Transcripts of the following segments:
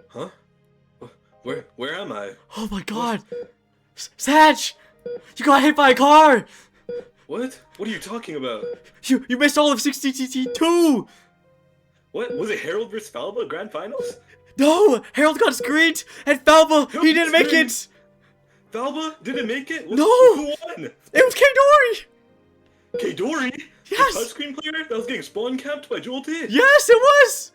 Huh? Where am I? Oh my god! Satch! You got hit by a car! What? What are you talking about? You missed all of 60TT2! What? Was it Harold vs. Falba Grand Finals? No! Harold got screened! And Falba, he didn't make it! Falba didn't make it? No! Who won? It was K-Dori! K-Dori? Yes! The touchscreen player that was getting spawn capped by Joel T? Yes, it was!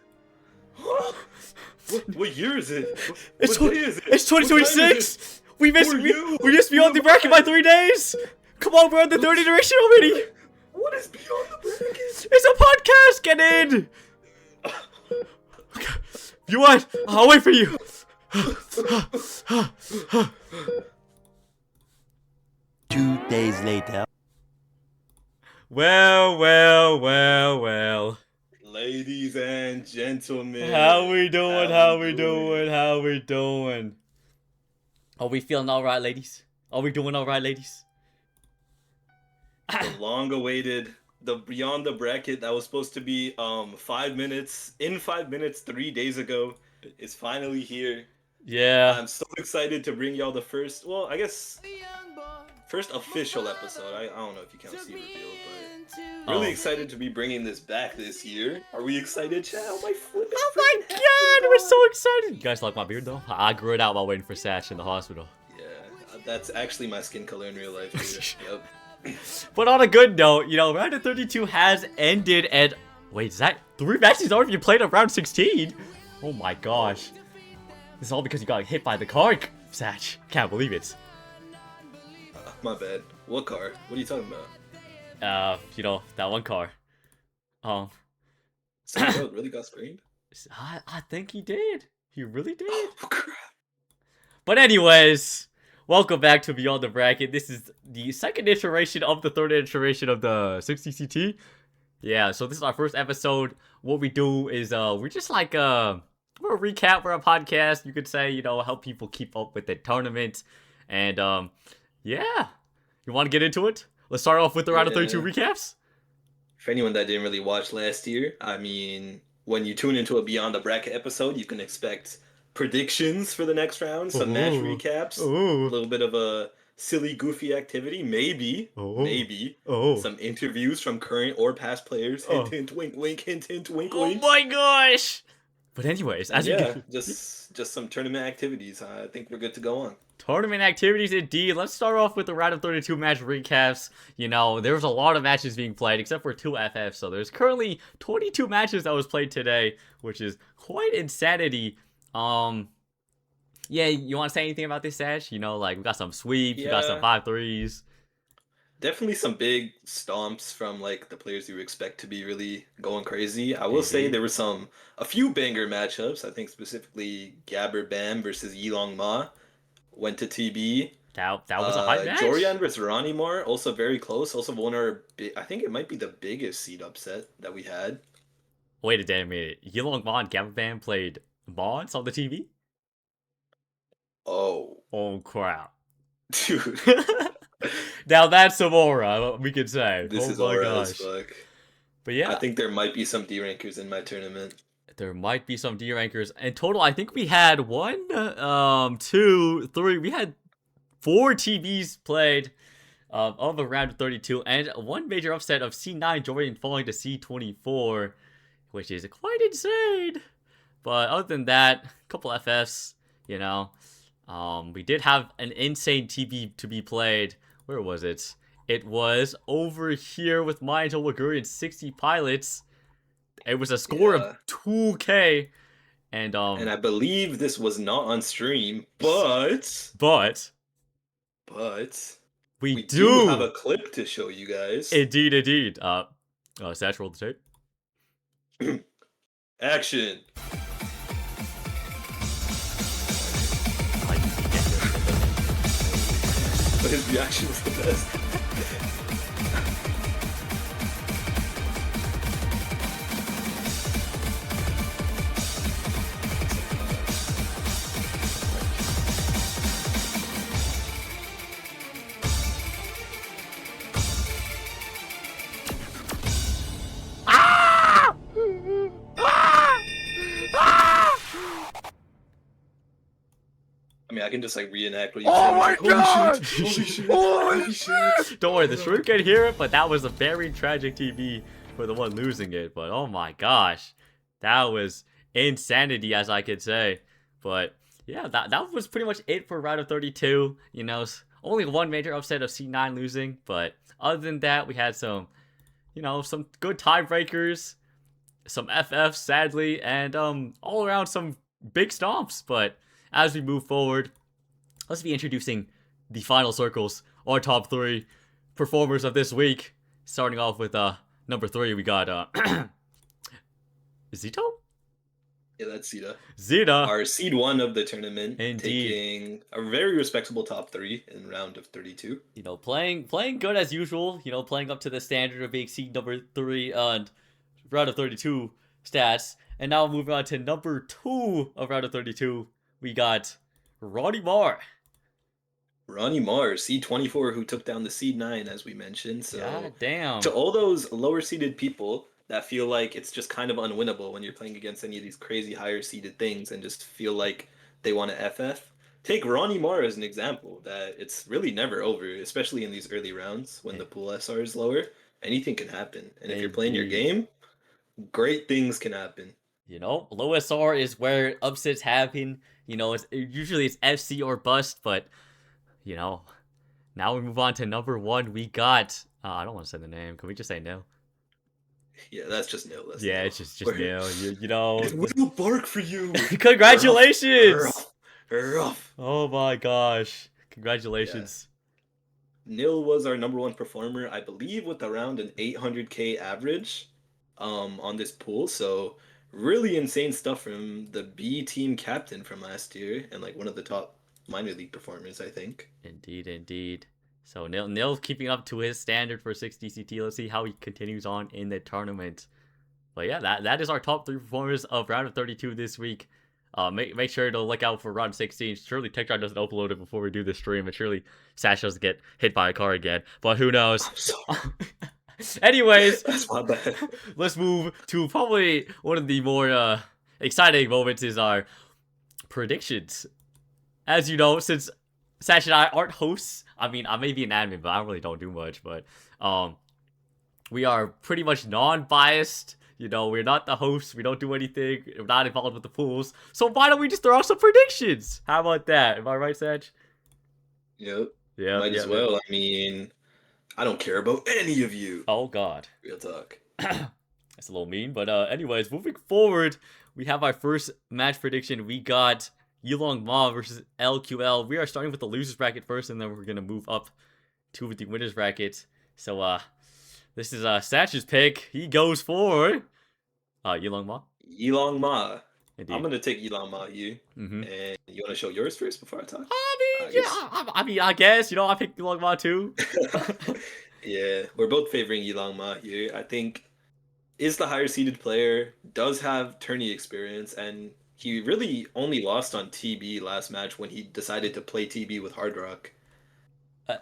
What year is it? It's What day is it? It's What time is 2026! We missed Who are you? we missed Beyond the Who am Bracket I? by 3 days! Come on, we're on the third iteration already! What is Beyond the Bracket? It's a podcast! Get in! Okay. You what? I'll wait for you! 2 days later. Well. Ladies and gentlemen. How we doing? Are we feeling alright, ladies? Are we doing alright, ladies? The long-awaited, the Beyond the Bracket that was supposed to be 5 minutes, 3 days ago, is finally here. Yeah. I'm so excited to bring y'all the first, well, I guess, first official episode. I don't know if you count C reveal, but really excited to be bringing this back this year. Are we excited, chat? Oh my God, we're so excited! You guys like my beard though? I grew it out while waiting for Satch in the hospital. Yeah, that's actually my skin color in real life, dude. Yep. But on a good note, you know, round of 32 has ended, and wait, is that 3 matches already been played of round 16? Oh my gosh. This is all because you got hit by the car, Satch. Can't believe it. My bad. What car? What are you talking about? You know, that one car. Sam Road really got screened? I think he did. He really did. Oh, crap. But anyways, welcome back to Beyond the Bracket. This is the second iteration of the third iteration of the 60CT. Yeah, so this is our first episode. What we do is we're just like we're a recap, we're a podcast, you could say, you know, help people keep up with the tournament. And yeah. You want to get into it? Let's start off with the round of 32 recaps. For anyone that didn't really watch last year, I mean, when you tune into a Beyond the Bracket episode, you can expect predictions for the next round, some match recaps, a little bit of a silly, goofy activity, maybe some interviews from current or past players. Hint, hint, wink, wink, hint, hint, wink, wink. Oh my gosh! But anyways, as you can... just some tournament activities. I think we're good to go on. Tournament activities indeed. Let's start off with the round of 32 match recaps. You know, there was a lot of matches being played, except for 2 FFs. So there's currently 22 matches that was played today, which is quite insanity. Yeah, you want to say anything about this, Sash? You know, like, we got some sweeps, we got some 5-3s. Definitely some big stomps from, like, the players you expect to be really going crazy. I will say there were a few banger matchups. I think specifically Gabber Bam versus Yilong Ma went to TB. That was a hot match. Jorian versus Ronimore, also very close. Also one of our, I think it might be the biggest seed upset that we had. Wait a damn minute. Yilong Ma and Gabber Bam played mods on the TV? Oh crap. Dude. Now that's some aura, we could say. This is aura as fuck. But yeah. I think there might be some D rankers in my tournament. There might be some D rankers. In total, I think we had 1, 2, 3. We had 4 TVs played of a round of 32, and one major upset of C9 Jordan falling to C24, which is quite insane. But other than that, a couple FFs, you know. We did have an insane TV to be played. Where was it? It was over here with Maya Waguri and 60 pilots. It was a score of 2K. And I believe this was not on stream, but we do have a clip to show you guys. Indeed. Satch, roll the tape. Action. But his reaction was the best. and just like reenact what you Oh said. my Like, God! Holy shit! Holy Holy shit! Don't worry, the shrimp can hear it, but that was a very tragic TV for the one losing it. But oh my gosh, that was insanity, as I could say. But yeah, that was pretty much it for round of 32. You know, only one major upset of C9 losing, but other than that, we had some, you know, some good tiebreakers, some FFs, sadly, and all around some big stomps. But as we move forward, let's be introducing the final circles, our top 3 performers of this week. Starting off with number 3, we got Zito? Yeah, that's Zeta. Zeta. Our seed 1 of the tournament, Indeed. taking a very respectable top 3 in round of 32. You know, playing good as usual. You know, playing up to the standard of being seed number 3 and round of 32 stats. And now moving on to number 2 of round of 32, we got Ronnie Marr. Ronnie Marr, seed 24, who took down the seed 9, as we mentioned. So God damn. to all those lower seeded people that feel like it's just kind of unwinnable when you're playing against any of these crazy higher seeded things and just feel like they want to FF, take Ronnie Marr as an example that it's really never over, especially in these early rounds when the pool SR is lower. Anything can happen. And if you're playing your game, great things can happen. You know, low SR is where upsets happen. You know, usually it's FC or bust, but, you know, now we move on to number 1. We got, I don't want to say the name. Can we just say no? Yeah, that's just nil. It's just nil. You know. It will bark for you. Congratulations! Rough. Oh my gosh. Congratulations. Yeah. Nil was our number 1 performer, I believe, with around an 800k average on this pool. So really insane stuff from the B team captain from last year and like one of the top minor league performers, I think. Indeed. So Nil keeping up to his standard for 60 CT. Let's see how he continues on in the tournament. But yeah, that is our top 3 performers of round of 32 this week. Make sure to look out for round 16. Surely TikTok doesn't upload it before we do this stream, and surely Sash doesn't get hit by a car again. But who knows? I'm sorry. Anyways, That's my bad. Let's move to probably one of the more exciting moments is our predictions. As you know, since Sash and I aren't hosts, I mean, I may be an admin, but I really don't do much. But we are pretty much non-biased. You know, we're not the hosts. We don't do anything. We're not involved with the pools. So why don't we just throw out some predictions? How about that? Am I right, Sash? Yep. Yeah. Might as well. I mean, I don't care about any of you. Oh, God. Real talk. That's a little mean. But anyways, moving forward, we have our first match prediction. We got Yilong Ma versus LQL. We are starting with the losers bracket first, and then we're going to move up to the winners bracket. So, this is Satch's pick. He goes for Yilong Ma. Yilong Ma. Indeed. I'm gonna take Yilong Ma you. And you wanna show yours first before I talk? I guess, you know, I picked Yilong Ma too. Yeah, we're both favoring Yilong Ma here. I think is the higher seeded player, does have tourney experience, and he really only lost on TB last match when he decided to play TB with Hard Rock.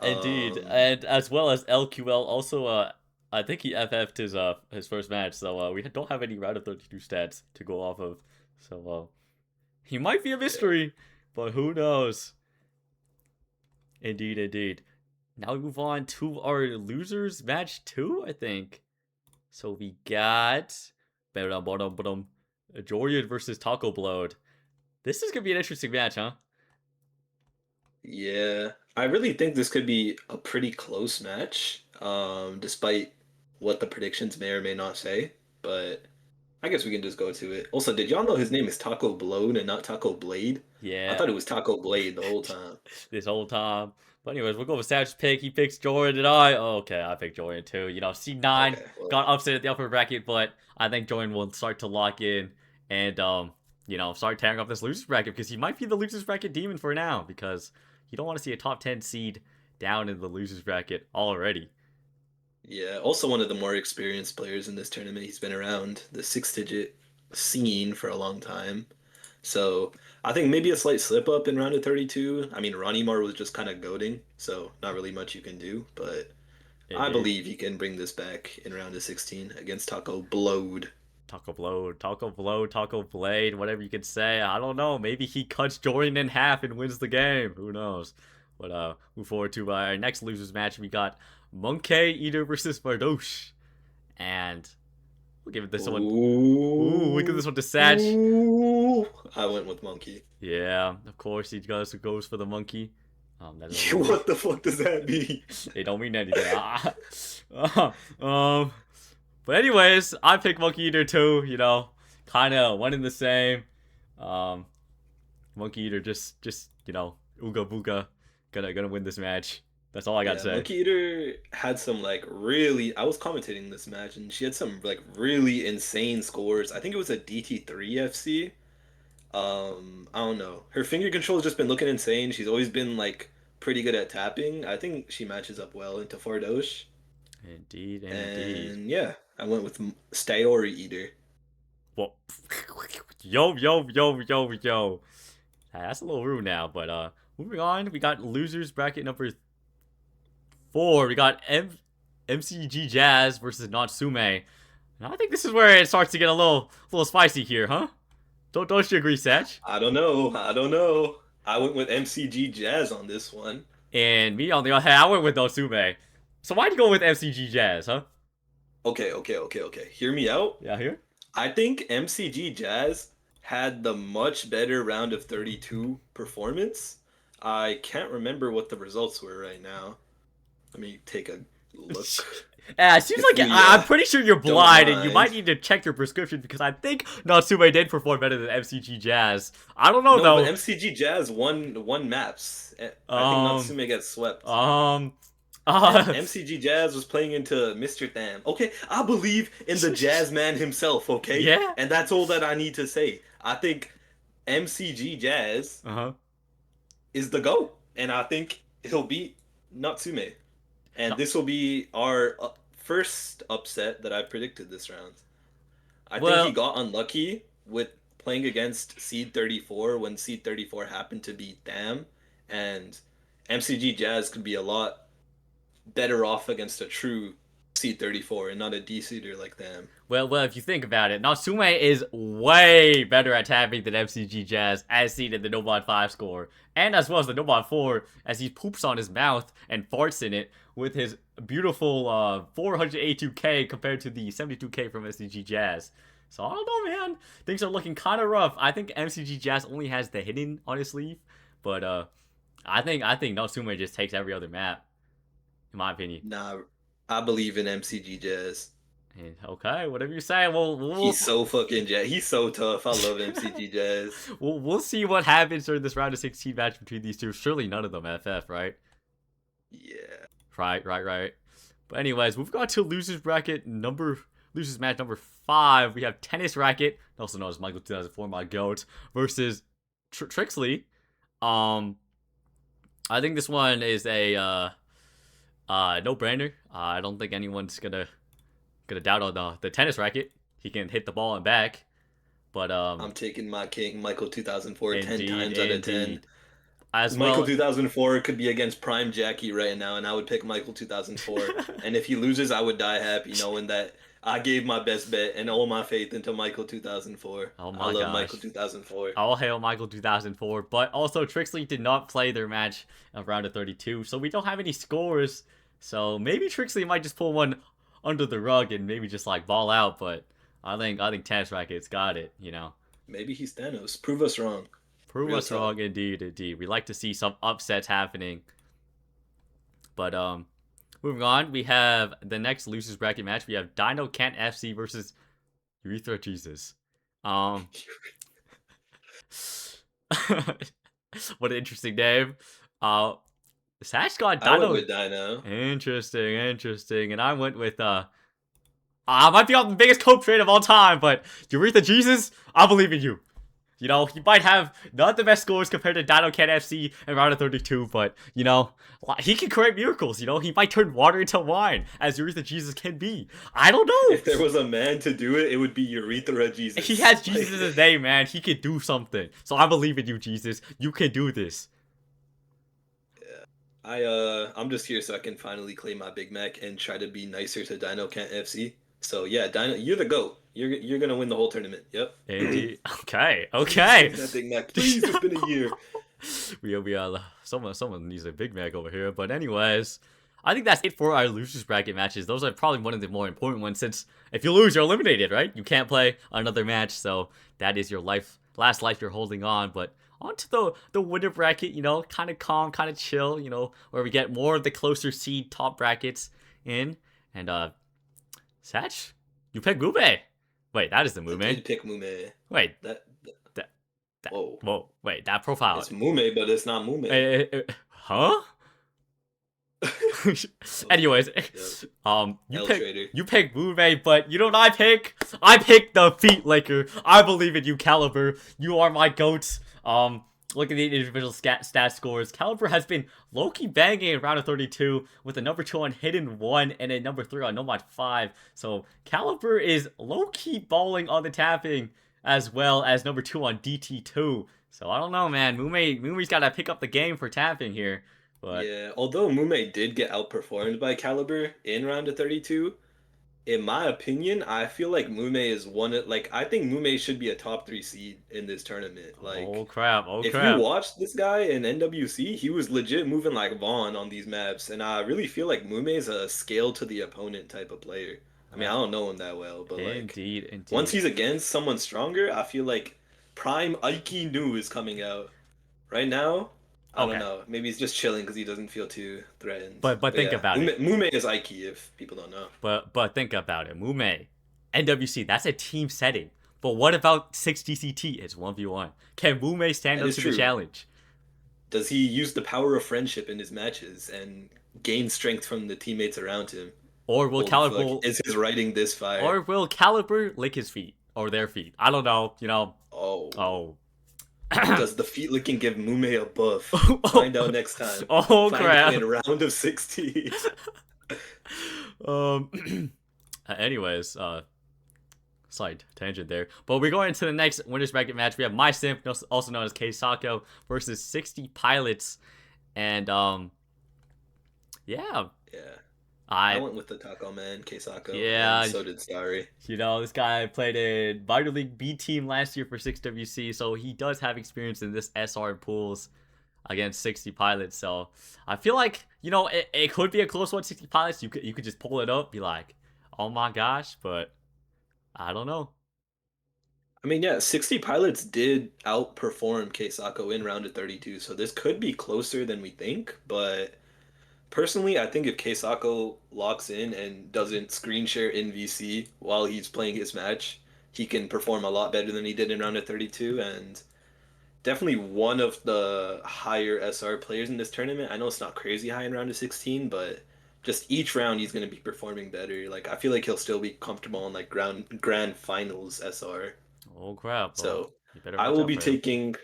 Indeed, and as well as LQL also I think he FF'd his first match, so we don't have any round of 32 stats to go off of. So he might be a mystery, but who knows? Indeed. Now we move on to our losers match 2, I think. So we got Jorian versus Taco Blood. This is gonna be an interesting match, huh? Yeah, I really think this could be a pretty close match, despite what the predictions may or may not say, but I guess we can just go to it. Also, did y'all know his name is Taco Blode and not Taco Blade? Yeah. I thought it was Taco Blade the whole time. This whole time. But anyways, we'll go with Sav's pick. He picks Jordan and I picked Jordan too. You know, C9 got upset at the upper bracket, but I think Jordan will start to lock in and, you know, start tearing up this losers bracket because he might be the losers bracket demon for now because you don't want to see a top 10 seed down in the losers bracket already. Yeah, also one of the more experienced players in this tournament. He's been around the 6-digit scene for a long time. So I think maybe a slight slip up in round of 32. I mean, Ronnie Marr was just kind of goading, so not really much you can do. But I believe he can bring this back in round of 16 against Taco Blode. Taco Blow, Taco Blade, whatever you could say. I don't know. Maybe he cuts Jordan in half and wins the game. Who knows? But move forward to our next losers match. We got Monkey Eater versus Bardosh, and we'll give this one. Ooh, we'll give this one to Satch. Ooh. I went with Monkey. Yeah, of course he goes for the monkey. What the fuck does that mean? They don't mean anything. But anyways, I picked Monkey Eater too. You know, kind of one and the same. Monkey Eater just you know, ooga booga, gonna win this match. That's all I gotta say. Monkey Eater had some like really. I was commentating this match, and she had some like really insane scores. I think it was a DT3 FC. I don't know. Her finger control has just been looking insane. She's always been like pretty good at tapping. I think she matches up well into Fardosh. Indeed. And yeah, I went with Staori Eater. Well, yo. That's a little rude now, but moving on, we got losers bracket number 4. We got MCG Jazz versus Natsume. And I think this is where it starts to get a little spicy here, huh? Don't you agree, Satch? I don't know. I went with MCG Jazz on this one. And me, on the other hand, I went with Natsume. So why'd you go with MCG Jazz, huh? Okay. Hear me out. Yeah, here? I think MCG Jazz had the much better round of 32 performance. I can't remember what the results were right now. Let me take a look. It seems like I'm pretty sure you're blind and you might need to check your prescription because I think Natsume did perform better than MCG Jazz. I don't know though. But MCG Jazz won maps. I think Natsume got swept. MCG Jazz was playing into Mr. Tham. Okay, I believe in the Jazz man himself, okay? Yeah. And that's all that I need to say. I think MCG Jazz is the GOAT. And I think he'll beat Natsume. And this will be our first upset that I predicted this round. I think he got unlucky with playing against Seed 34 when Seed 34 happened to beat Tham. And MCG Jazz could be a lot better off against a true Seed 34 and not a D-seeder like them. Well, if you think about it, Natsume is way better at tapping than MCG Jazz, as seen in the Nobot 5 score, and as well as the Nobot 4, as he poops on his mouth and farts in it with his beautiful 482k compared to the 72k from MCG Jazz. So I don't know, man. Things are looking kind of rough. I think MCG Jazz only has the hidden on his sleeve, but I think Natsume just takes every other map, in my opinion. Nah, I believe in MCG Jazz. Okay, whatever you say. He's so fucking jazz. He's so tough. I love MCG Jazz. We'll see what happens during this round of 16 match between these two. Surely none of them FF, right? Yeah. Right. But anyways, we've got to losers match number 5. We have Tennis Racket, also known as Michael 2004 My Goat, versus Trixley. I think this one is a no-brainer. I don't think anyone's gonna doubt on the Tennis Racket. He can hit the ball and back. But I'm taking my king, Michael 2004, 10 times out of 10. As Michael 2004 could be against Prime Jackie right now, and I would pick Michael 2004. And if he loses, I would die happy knowing that I gave my best bet and all my faith into Michael 2004. Oh my I love gosh. Michael 2004. All hail Michael 2004. But also, Trixley did not play their match of round of 32, so we don't have any scores. So maybe Trixley might just pull one under the rug and maybe just like ball out. But I think Tennis Racket's got it. You know. Maybe he's Thanos. Prove us wrong. Prove us wrong, indeed. We like to see some upsets happening. But moving on, we have the next losers bracket match. We have Dino Kent FC versus Urethra Jesus. What an interesting name. Satch got Dino. I went with Dino. Interesting. And I went with I might be on the biggest cope trade of all time, but Urethra Jesus, I believe in you. You know, he might have not the best scores compared to Dino Kent FC in round of 32, but, you know, he can create miracles, you know? He might turn water into wine, as Urethra Jesus can be. I don't know. If there was a man to do it, it would be Urethra Jesus. He has Jesus in his name, man. He can do something. So I believe in you, Jesus. You can do this. Yeah. I'm just here so I can finally claim my Big Mac and try to be nicer to Dino Kent FC. So, yeah, Dino, you're the GOAT. You're gonna win the whole tournament. Yep. Indeed. Okay. Please, that Big Mac. Please, it's been a year. we someone needs a Big Mac over here. But anyways, I think that's it for our losers bracket matches. Those are probably one of the more important ones since if you lose, you're eliminated, right? You can't play another match, so that is your last life you're holding on. But on to the winner bracket, kind of calm, kind of chill, where we get more of the closer seed top brackets in. And Satch, you pick Mume. Wait, that is the Mume. I did pick Mume. Wait, whoa, wait, that profile. It's Mume, but it's not Mume. Huh? Anyways, you pick Mume, but you know what I pick? I pick the Feet Laker. I believe in you, Caliber. You are my goat. Look at the individual stat scores. Caliber has been low-key banging in round of 32 with a number 2 on Hidden 1 and a number 3 on Nomad 5. So Caliber is low-key balling on the tapping as well as number 2 on DT2. So I don't know, man. Mume's got to pick up the game for tapping here. But yeah, although Mume did get outperformed by Caliber in round of 32, in my opinion, I feel like Mume is I think Mume should be a top 3 seed in this tournament. Like, oh crap. If you watch this guy in NWC, he was legit moving like Vaughn on these maps, and I really feel like Mume is a scale to the opponent type of player. I mean, I don't know him that well, but indeed. Once he's against someone stronger, I feel like Prime Aiki Nu is coming out. Right now, I don't know. Maybe he's just chilling because he doesn't feel too threatened. But think about it. Mume is Aiki if people don't know. But think about it. Mume, NWC, that's a team setting. But what about 6DCT? It's 1v1. Can Mume stand up to the challenge? Does he use the power of friendship in his matches and gain strength from the teammates around him? Or will Caliber... Is his writing this fire? Or will Caliber lick his feet? Or their feet? I don't know, Oh. Does the feet licking give Mume a buff? Find out next time. Crap. In round of 60. Anyways, slight tangent there. But we're going to the next winners bracket match. We have My Simp, also known as Keisako, versus 60 Pilots. And, yeah. I went with the Taco Man, Keisako. Yeah. And so did Starry. This guy played in Vital League B team last year for 6WC, so he does have experience in this SR pools against 60 Pilots. So I feel like, it could be a close one, 60 Pilots. You could just pull it up, be like, oh my gosh, but I don't know. I mean, yeah, 60 Pilots did outperform Keisako in round of 32, so this could be closer than we think, but personally, I think if Keisako locks in and doesn't screen share in VC while he's playing his match, he can perform a lot better than he did in round of 32, and definitely one of the higher SR players in this tournament. I know it's not crazy high in round of 16, but just each round he's going to be performing better. Like, I feel like he'll still be comfortable in like grand finals SR. Oh crap. So I will be taking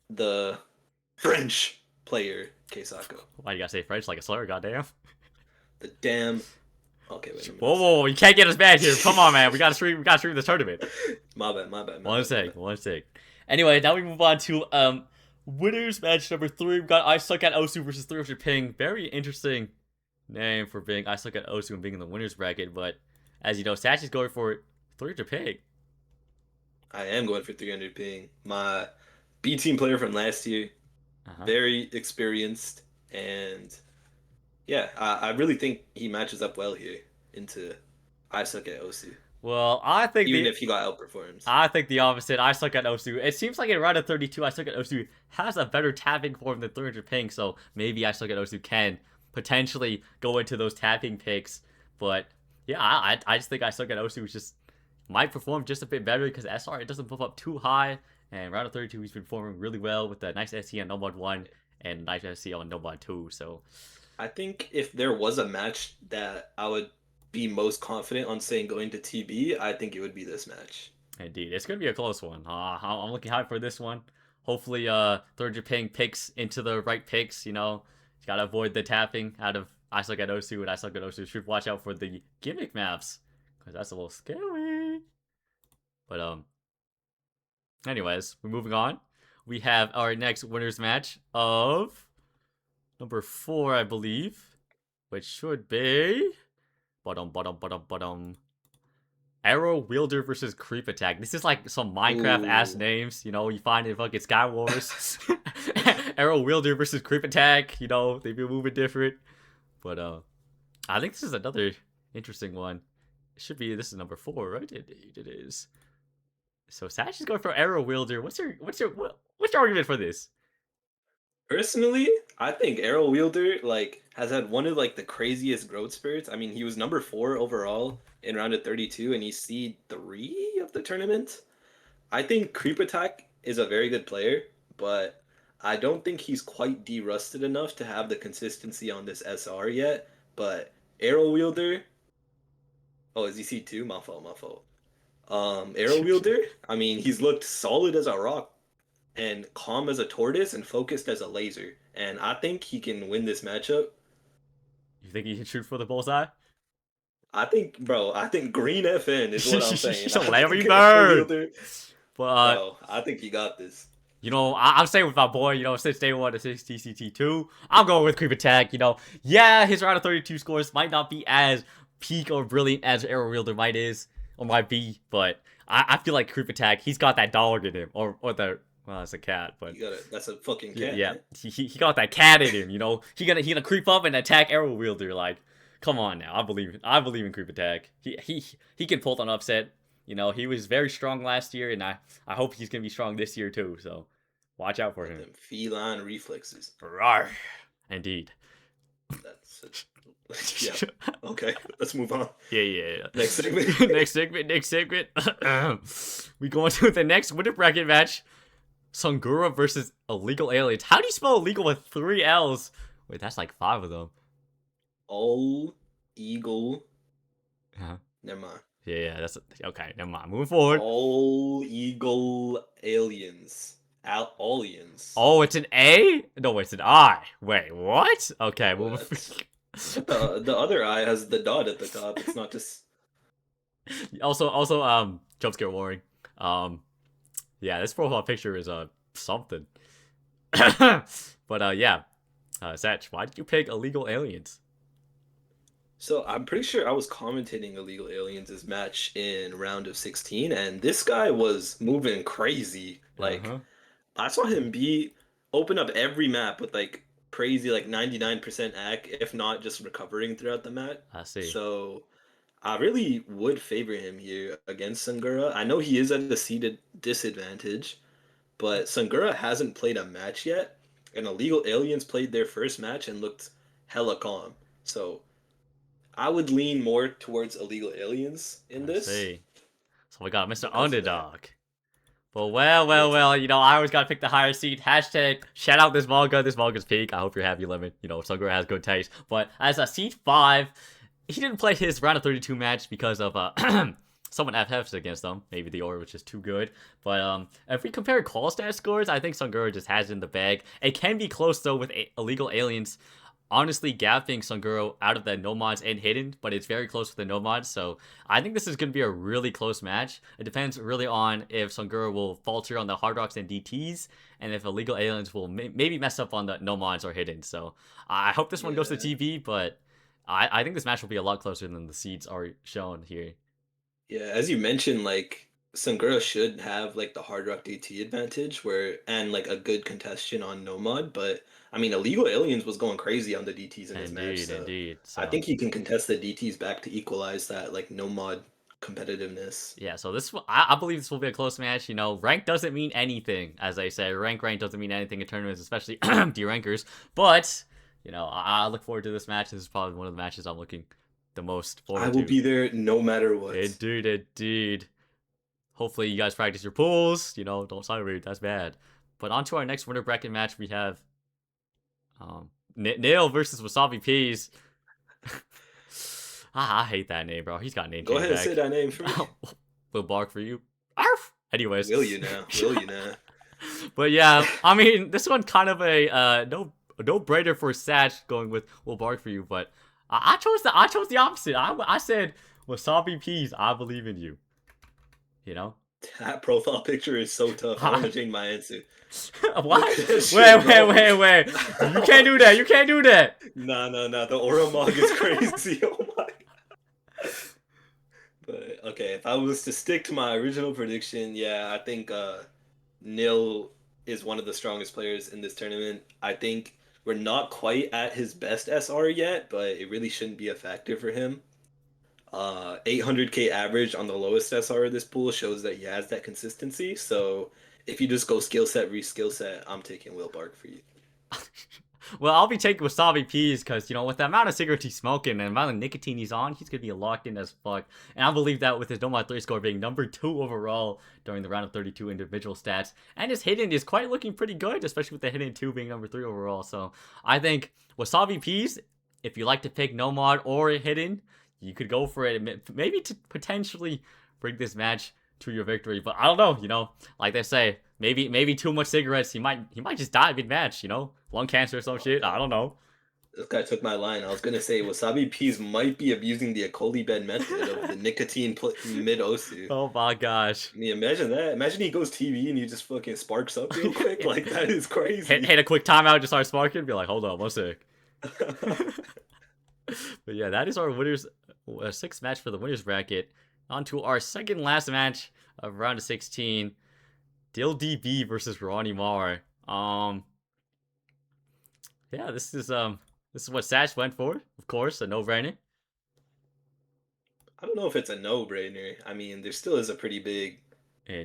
the French player Keisako. Why you gotta say French like a slur? Goddamn. The damn. Okay, wait. Whoa! You can't get us bad here. Come on, man. We gotta stream this tournament. My bad. One sec. Anyway, now we move on to winners match number 3. We got I Suck at Osu versus 300 Ping. Very interesting name for being I Suck at Osu and being in the winners bracket. But as you know, Satch is going for 300 Ping. I am going for 300 Ping. My B team player from last year. Very experienced, and yeah, I really think he matches up well here into I Suck at Osu. Well, I think even if he got outperformed, I think the opposite. I Suck at Osu. It seems like in round of 32, I Suck at Osu has a better tapping form than 300 Ping, so maybe I Suck at Osu can potentially go into those tapping picks. But yeah, I just think I Suck at Osu just might perform just a bit better because SR it doesn't pump up too high. And round of 32, he's been performing really well with a nice SC on Nomad 1 and nice SC on Nomad 2. So I think if there was a match that I would be most confident on saying going to TB, I think it would be this match. Indeed. It's going to be a close one. I'm looking high for this one. Hopefully, 300 Ping picks into the right picks. You got to avoid the tapping out of I Suck at Osu, and I Suck at Osu should watch out for the gimmick maps because that's a little scary. But, anyways, we're moving on. We have our next winners match of number 4, I believe, which should be Arrow Wielder versus Creep Attack. This is like some Minecraft ass Ooh. names, you know, you find in fucking Sky Wars. Arrow Wielder versus Creep Attack, you know, they be moving different. But I think this is another interesting one. It should be, this is number 4, right? It is. So Sash is going for Arrow Wielder. What's your argument for this? Personally, I think Arrow Wielder like has had one of like the craziest growth spurts. I mean, he was number 4 overall in round of 32, and he's seed 3 of the tournament. I think Creep Attack is a very good player, but I don't think he's quite de-rusted enough to have the consistency on this SR yet. But Arrow Wielder, oh, is he seed 2? My fault, my fault. Arrow Wielder, I mean, he's looked solid as a rock and calm as a tortoise and focused as a laser. And I think he can win this matchup. You think he can shoot for the bullseye? I think Green FN is what I'm saying. So I Larry think Arrow Bird. Wielder- But Bro, I think he got this. you know, I'm staying with my boy, you know, since day 1 to 6 TCT2. I'm going with Creep Attack, you know. Yeah, his round of 32 scores might not be as peak or brilliant as Arrow Wielder might be, but I feel like Creep Attack, he's got that dog in him, or the, well, it's a cat, but That's a fucking cat. yeah, Man. he got that cat in him, you know. He gonna creep up and attack Arrow Wielder. Like, come on now, I believe in Creep Attack. He can pull an upset. You know, he was very strong last year, and I hope he's gonna be strong this year too. So watch out for him. Them feline reflexes. Rawr. Indeed. That's yeah. Okay, let's move on. Yeah. Next segment. next segment. We go on to the next winter bracket match. Sungura versus Illegal Aliens. How do you spell illegal with 3 L's? Wait, that's like 5 of them. All eagle. Huh? Never mind. Yeah, that's okay. Never mind. Moving forward. All eagle aliens. Aliens. Oh, it's an A? No, it's an I. Wait, what? Okay, Well, moving. the other eye has the dot at the top. It's not just. Also, jump scare warning. Yeah, this profile picture is something. But yeah, Satch, why did you pick Illegal Aliens? So I'm pretty sure I was commentating Illegal Aliens' match in round of 16, and this guy was moving crazy. Like I saw him open up every map with like crazy like 99% ac, if not just recovering throughout the map. I see. So I really would favor him here against Sungura. I know he is at a seeded disadvantage, but Sungura hasn't played a match yet, and Illegal Aliens played their first match and looked hella calm. So I would lean more towards Illegal Aliens in this. See. So we got Mr. Underdog. But well, you know, I always gotta pick the higher seed. Hashtag shout out this Volga's peak. I hope you're happy, Lemon. You know, Sungura has good taste. But as a seed 5, he didn't play his round of 32 match because of someone FFs against them. Maybe the order was just too good. But if we compare call stat scores, I think Sungura just has it in the bag. It can be close though with Illegal Aliens. Honestly, gapping Sungura out of the no mods and hidden, but it's very close with the no mods, so I think this is going to be a really close match. It depends really on if Sungura will falter on the Hard Rocks and DTs, and if Illegal Aliens will maybe mess up on the no mods or hidden. So I hope this one goes to TV, but I think this match will be a lot closer than the seeds are shown here. Yeah, as you mentioned, like Sungura should have like the Hard Rock DT advantage and like a good contestation on no mod, but I mean, Illegal Aliens was going crazy on the DTs in his match. So Indeed. So, I think he can contest the DTs back to equalize that like no mod competitiveness. Yeah, so I believe this will be a close match. You know, rank doesn't mean anything, as I say. Rank doesn't mean anything in tournaments, especially D-rankers. But, you know, I look forward to this match. This is probably one of the matches I'm looking the most forward to. I will be there no matter what. Indeed. Hopefully you guys practice your pulls. You know, don't celebrate. That's bad. But on to our next winner bracket match, we have Nail versus Wasabi Peas. I hate that name, bro. He's got a name. Go ahead and say that name for me. Will bark for you. Arf! Anyways. Will you now? But yeah, I mean, this one kind of a no brainer for Satch going with will bark for you, but I chose the opposite. I said Wasabi Peas, I believe in you. You know? That profile picture is so tough. I want to change my answer. What? Wait. You can't do that. No. The Aura Mog is crazy. Oh my. But Okay, if I was to stick to my original prediction, yeah, I think Nil is one of the strongest players in this tournament. I think we're not quite at his best SR yet, but it really shouldn't be a factor for him. 800k average on the lowest SR of this pool shows that he has that consistency. So if you just go skill set, re-skill set, I'm taking Will Bark for you. Well, I'll be taking Wasabi Peas because, with the amount of cigarettes he's smoking and the amount of nicotine he's on, he's going to be locked in as fuck. And I believe that with his Nomad 3 score being number 2 overall during the round of 32 individual stats. And his hidden is quite looking pretty good, especially with the hidden 2 being number 3 overall. So I think Wasabi Peas, if you like to pick Nomad or hidden, you could go for it. Maybe to potentially bring this match to your victory. But I don't know, like they say, maybe too much cigarettes, he might just die mid-match, lung cancer or some shit. I don't know. This guy took my line. I was gonna say Wasabi Peas might be abusing the Akoli bed method of the nicotine mid Osu. Oh my gosh. I mean, imagine that. Imagine he goes TV and he just fucking sparks up real quick. Like, that is crazy. Hit a quick timeout, just start sparking, be like, hold on, one sec. But yeah, that is our winners, 6th match for the winners bracket. On to our second last match of round of 16. Dill DB versus Ronnie Mar. Yeah, this is what Sash went for, of course, a no-brainer. I don't know if it's a no-brainer. I mean, there still is a pretty big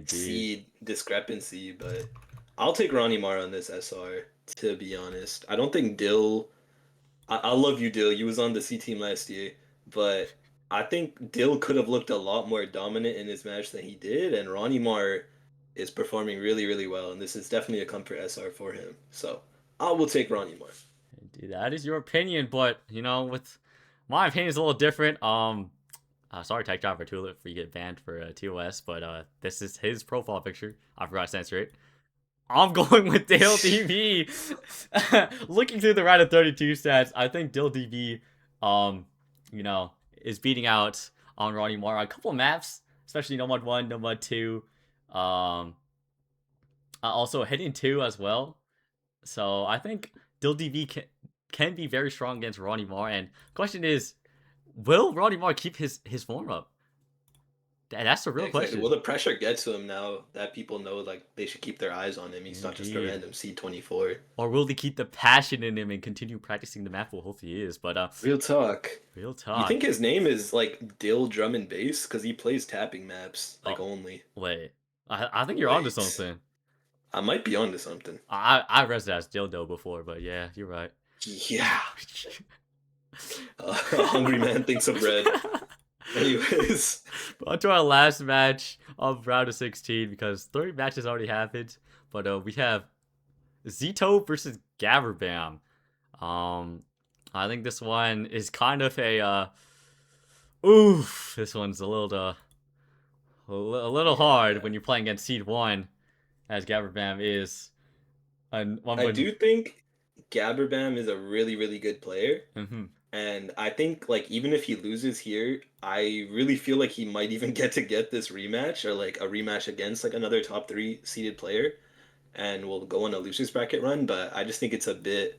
seed discrepancy, but I'll take Ronnie Mar on this SR, to be honest. I don't think Dill... I love you, Dill. You was on the C team last year, but I think Dill could have looked a lot more dominant in his match than he did, and Ronnie Mar is performing really, really well, and this is definitely a comfort SR for him. So I will take Ronnie Mar. Indeed, that is your opinion, but with my opinion is a little different. Sorry, Tech Driver Tulip, for you get banned for TOS, but this is his profile picture. I forgot to censor it. I'm going with Dill DB. Looking through the round of 32 stats, I think Dill DB, is beating out on Ronnie Mar on a couple of maps, especially Nomad 1, Nomad 2, also hitting 2 as well. So I think Dill DB can be very strong against Ronnie Mar. And question is, will Ronnie Mar keep his form up? That's the real question. Will the pressure get to him now that people know like they should keep their eyes on him? He's not just a random C24. Or will they keep the passion in him and continue practicing the map? Well, hopefully he is. But real talk. Real talk. You think his name is like Dill Drum and Bass because he plays tapping maps only? Wait, I think you're onto something. I might be onto something. I read that as dildo before, but yeah, you're right. Yeah. A hungry man thinks of bread. Anyways, on to our last match of round of 16 because 3 matches already happened. But we have Zito versus Gabberbam. I think this one is kind of a this one's a little hard when you're playing against Seed 1, as Gabberbam is. I do think Gabberbam is a really, really good player. Mm-hmm. And I think, like, even if he loses here, I really feel like he might even get this rematch, or, like, a rematch against, like, another top 3 seeded player. And we'll go on a losers bracket run, but I just think it's a bit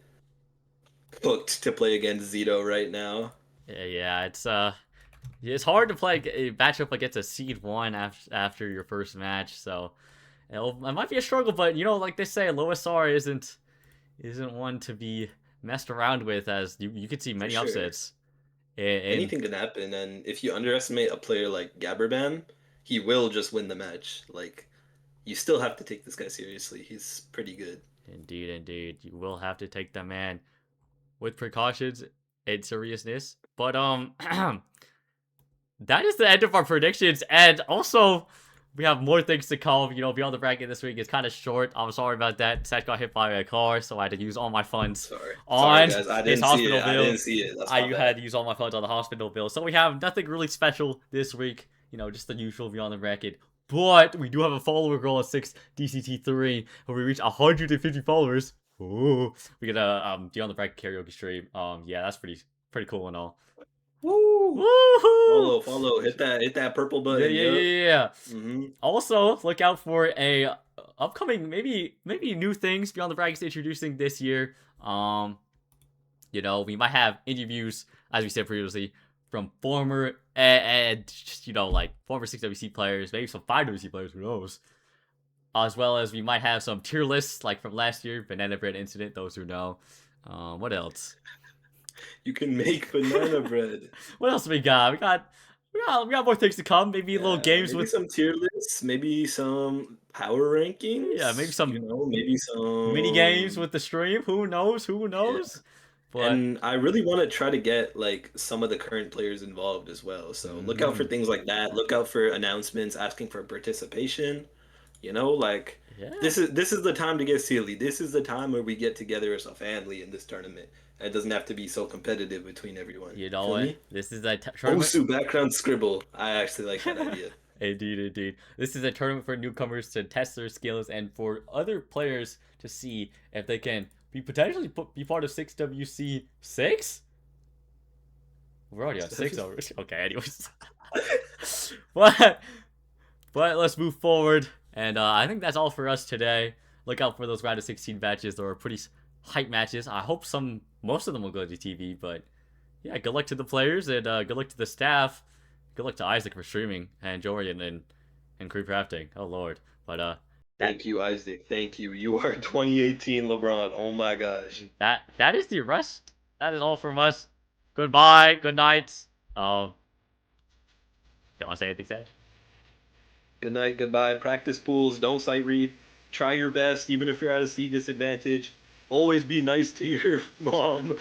hooked to play against Zito right now. Yeah, it's hard to play a matchup against a seed 1 after your first match, so it might be a struggle, but, like they say, low SR isn't one to be messed around with, as you could see many upsets. And anything can happen, and if you underestimate a player like Gabberbam, he will just win the match. Like, you still have to take this guy seriously. He's pretty good. Indeed. You will have to take the man with precautions and seriousness. But that is the end of our predictions, and also we have more things to come. Beyond the bracket this week is kind of short. I'm sorry about that. Seth got hit by a car, so I had to use all my funds on his hospital bill. I didn't see it. I had to use all my funds on the hospital bill. So we have nothing really special this week. Just the usual Beyond the bracket. But we do have a follower goal at 6 DCT3, where we reach 150 followers. Ooh, we get a Beyond the bracket karaoke stream. Yeah, that's pretty cool and all. Woo! Woohoo! Follow, hit that purple button. Yeah. Mm-hmm. Also, look out for a upcoming maybe new things Beyond the Brackets introducing this year. We might have interviews, as we said previously, from former and like former 6WC players, maybe some 5WC players, who knows? As well as we might have some tier lists like from last year, Banana Bread Incident, those who know. What else? You can make banana bread. What else we got? We got more things to come. Maybe little games maybe with some tier lists, maybe some power rankings. Yeah, maybe some maybe some mini games with the stream. Who knows? Who knows? Yeah. But and I really want to try to get like some of the current players involved as well. So look out for things like that. Look out for announcements asking for participation. Like this is the time to get silly. This is the time where we get together as a family in this tournament. It doesn't have to be so competitive between everyone. You know Feel what? me? This is a tournament. Osu background scribble. I actually like that idea. Indeed. This is a tournament for newcomers to test their skills and for other players to see if they can be potentially be part of 6WC 6. We're already on 6 already. Okay, anyways. but let's move forward. And I think that's all for us today. Look out for those round of 16 matches. There were pretty hype matches. I hope most of them will go to TV. But yeah, good luck to the players and good luck to the staff. Good luck to Isaac for streaming and Jorian and crew crafting. Oh lord. But thank you, Isaac. Thank you. You are 2018 LeBron. Oh my gosh. That is the rest. That is all from us. Goodbye. Good night. Don't want to say anything, Sage? Good night, goodbye. Practice pools, don't sight read. Try your best, even if you're at a seed disadvantage. Always be nice to your mom.